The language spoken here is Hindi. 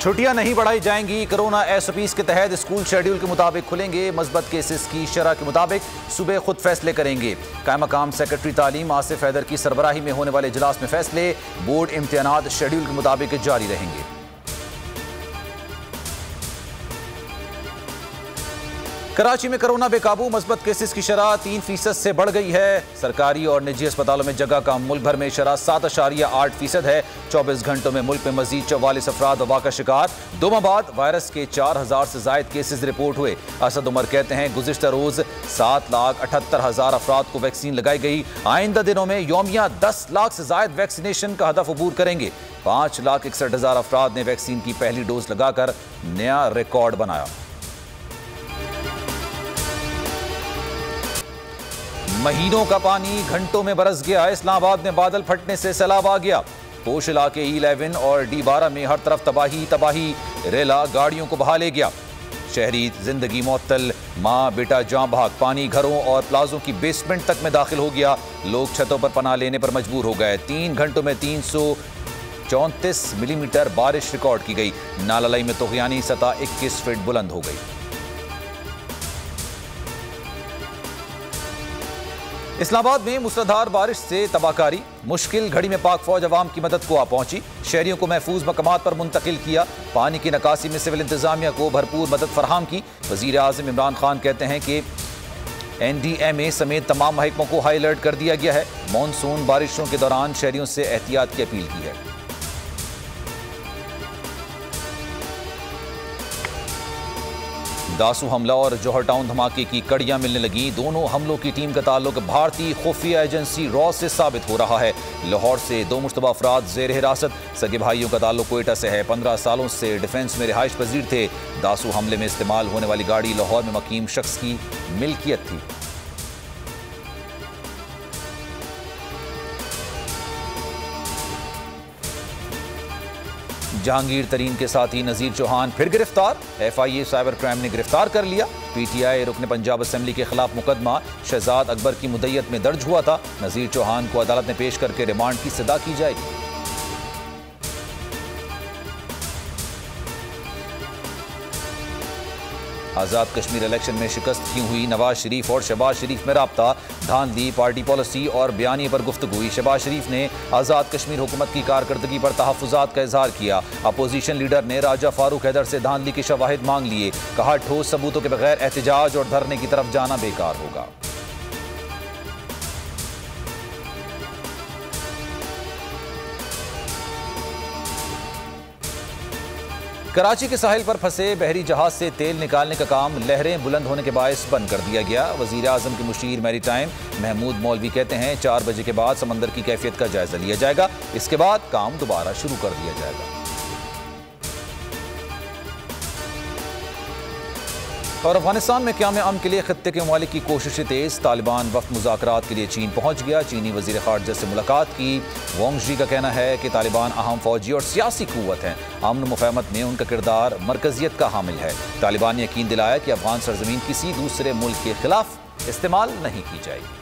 छुट्टियां नहीं बढ़ाई जाएंगी। कोरोना एसओपीज के तहत स्कूल शेड्यूल के मुताबिक खुलेंगे। मस्बत केसेस की शरह के मुताबिक सुबह खुद फैसले करेंगे। कायम मकाम सेक्रेटरी तालीम आसिफ हैदर की सरबराही में होने वाले इजलास में फैसले। बोर्ड इम्तिहानात शेड्यूल के मुताबिक जारी रहेंगे। कराची में कोरोना बेकाबू। मस्बत केसेस की शरह 3% से बढ़ गई है। सरकारी और निजी अस्पतालों में जगह का मुल्क भर में शरह 7.8% है। 24 घंटों में मुल्क में मजीद 44 अफराद वबा का शिकार। 2 माह बाद वायरस के 4000 से जायद केसेस रिपोर्ट हुए। असद उमर कहते हैं गुज़िश्ता रोज 7,78,000 अफराद को वैक्सीन लगाई गई। आइंदा दिनों में यौमिया 10 लाख से जायद वैक्सीनेशन का हदफ अबूर करेंगे। 5,61,000 अफराद ने वैक्सीन की पहली डोज लगाकर नया रिकॉर्ड बनाया। महीनों का पानी घंटों में बरस गया। इस्लामाबाद में बादल फटने से सैलाब आ गया। पोश इलाके E11 और D12 में हर तरफ तबाही तबाही। रेला गाड़ियों को बहा ले गया। शहरी जिंदगी मुअत्तल। माँ बेटा जान भाग। पानी घरों और प्लाजों की बेसमेंट तक में दाखिल हो गया। लोग छतों पर पनाह लेने पर मजबूर हो गए। 3 घंटों में 334 मिलीमीटर बारिश रिकॉर्ड की गई। नालालाई में तोगयानी सतह 21 फीट बुलंद हो गई। इस्लामाबाद में मूसलाधार बारिश से तबाहकारी। मुश्किल घड़ी में पाक फौज अवाम की मदद को आ पहुंची। शहरियों को महफूज मकामात पर मुंतकिल किया। पानी की निकासी में सिविल इंतजामिया को भरपूर मदद फराहम की। वजीर आज़म इमरान खान कहते हैं कि NDMA समेत तमाम महकमों को हाई अलर्ट कर दिया गया है। मानसून बारिशों के दौरान शहरियों से एहतियात की अपील की है। दासू हमला और जौहर टाउन धमाके की कड़ियां मिलने लगी। दोनों हमलों की टीम का ताल्लुक भारतीय खुफिया एजेंसी रॉ से साबित हो रहा है। लाहौर से 2 मुश्तबा अफराद जेर हिरासत। सगे भाइयों का ताल्लुक कोयटा से है। 15 सालों से डिफेंस में रिहाइश पजीर थे। दासू हमले में इस्तेमाल होने वाली गाड़ी लाहौर में मकीम शख्स की मिल्कियत थी। जहांगीर तरीन के साथी नजीर चौहान फिर गिरफ्तार। FIA साइबर क्राइम ने गिरफ्तार कर लिया। PTI रुकन पंजाब असेंबली के खिलाफ मुकदमा शहजाद अकबर की मुद्दत में दर्ज हुआ था। नजीर चौहान को अदालत में पेश करके रिमांड की सदा की जाएगी। आज़ाद कश्मीर इलेक्शन में शिकस्त क्यों हुई? नवाज शरीफ और शहबाज शरीफ में राब्ता। धांधली, पार्टी पॉलिसी और बयानी पर गुफ्तगू हुई। शहबाज शरीफ ने आज़ाद कश्मीर हुकूमत की कारकर्दगी पर तहफ़्फ़ुज़ात का इजहार किया। अपोजिशन लीडर ने राजा फारूक हैदर से धांधली के शवाहिद मांग लिए। कहा ठोस सबूतों के बगैर एहतजाज और धरने की तरफ जाना बेकार होगा। कराची के साहिल पर फंसे बहरी जहाज से तेल निकालने का काम लहरें बुलंद होने के बायस बंद कर दिया गया। वजीर आजम के मुशीर मैरी टाइम महमूद मौलवी कहते हैं 4 बजे के बाद समंदर की कैफियत का जायजा लिया जाएगा। इसके बाद काम दोबारा शुरू कर दिया जाएगा। और अफगानिस्तान में क़याम अमन के लिए खत्ते के ममालिक की कोशिशें तेज। तालिबान वफ्द मुज़ाकरात के लिए चीन पहुंच गया। चीनी वज़ीर ख़ारजा से मुलाकात की। वोंग जी का कहना है कि तालिबान अहम फौजी और सियासी क़ुव्वत हैं। अमन मुफ़ाहमत में उनका किरदार मरकज़ियत का हामिल है। तालिबान ने यकीन दिलाया कि अफगान सरज़मीन किसी दूसरे मुल्क के खिलाफ इस्तेमाल नहीं की जाएगी।